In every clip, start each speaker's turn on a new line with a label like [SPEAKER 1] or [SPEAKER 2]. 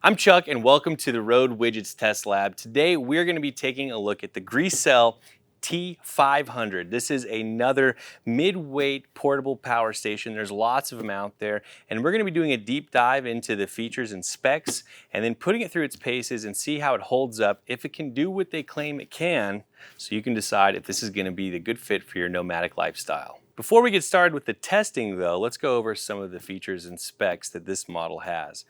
[SPEAKER 1] I'm Chuck and welcome to the Road Widgets Test Lab. Today we're going to be taking a look at the Grecell T500. This is another mid-weight portable power station. There's lots of them out there, and we're going to be doing a deep dive into the features and specs and then putting it through its paces and see how it holds up, if it can do what they claim it can, so you can decide if this is going to be the good fit for your nomadic lifestyle. Before we get started with the testing though, let's go over some of the features and specs that this model has.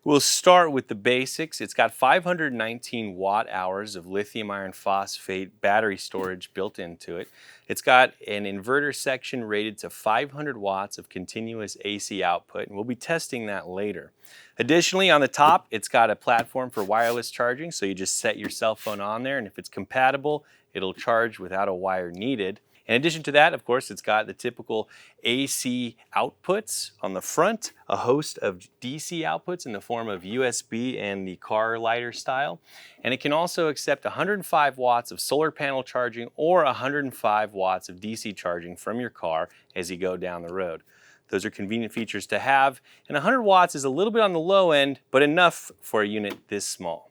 [SPEAKER 1] We'll start with the basics. It's got 519 watt hours of lithium iron phosphate battery storage built into it. It's got an inverter section rated to 500 watts of continuous AC output, and we'll be testing that later. Additionally, on the top, it's got a platform for wireless charging, so you just set your cell phone on there, and if it's compatible, it'll charge without a wire needed. In addition to that, of course, it's got the typical AC outputs on the front, a host of DC outputs in the form of USB and the car lighter style. And it can also accept 105 watts of solar panel charging or 105 watts of DC charging from your car as you go down the road. Those are convenient features to have, and 100 watts is a little bit on the low end, but enough for a unit this small.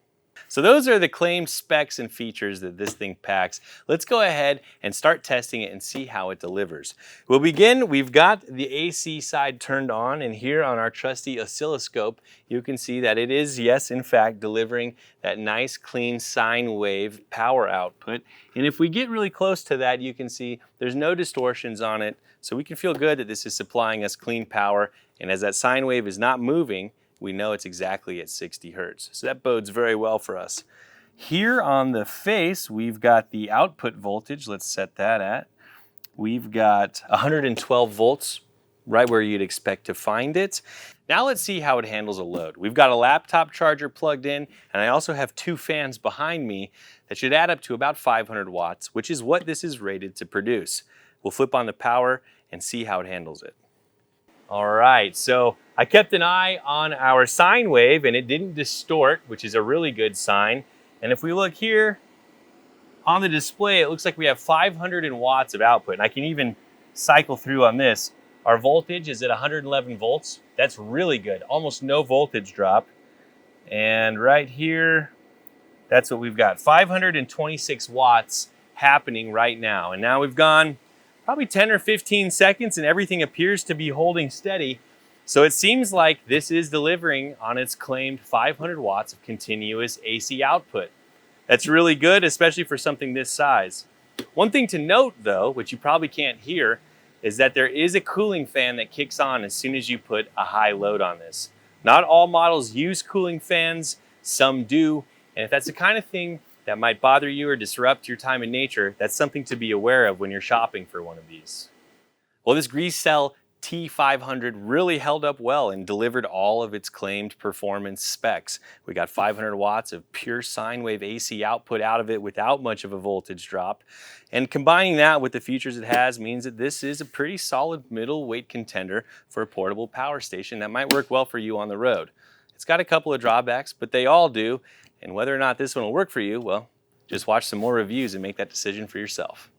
[SPEAKER 1] So those are the claimed specs and features that this thing packs. Let's go ahead and start testing it and see how it delivers. We'll begin, we've got the AC side turned on, and here on our trusty oscilloscope, you can see that it is, yes, in fact, delivering that nice clean sine wave power output. And if we get really close to that, you can see there's no distortions on it, so we can feel good that this is supplying us clean power. And as that sine wave is not moving, we know it's exactly at 60 hertz. So that bodes very well for us. Here on the face, we've got the output voltage. Let's set that at. We've got 112 volts, right where you'd expect to find it. Now let's see how it handles a load. We've got a laptop charger plugged in, and I also have two fans behind me that should add up to about 500 watts, which is what this is rated to produce. We'll flip on the power and see how it handles it. All right, so I kept an eye on our sine wave and it didn't distort, which is a really good sign. And if we look here on the display, it looks like we have 500 watts of output. And I can even cycle through on this. Our voltage is at 111 volts. That's really good, almost no voltage drop. And right here, that's what we've got, 526 watts happening right now. And now we've gone probably 10 or 15 seconds and everything appears to be holding steady. So it seems like this is delivering on its claimed 500 watts of continuous AC output. That's really good, especially for something this size. One thing to note though, which you probably can't hear, is that there is a cooling fan that kicks on as soon as you put a high load on this. Not all models use cooling fans, some do, and if that's the kind of thing that might bother you or disrupt your time in nature, that's something to be aware of when you're shopping for one of these. Well, this Grecell T500 really held up well and delivered all of its claimed performance specs. We got 500 watts of pure sine wave AC output out of it without much of a voltage drop. And combining that with the features it has means that this is a pretty solid middleweight contender for a portable power station that might work well for you on the road. It's got a couple of drawbacks, but they all do. And whether or not this one will work for you, well, just watch some more reviews and make that decision for yourself.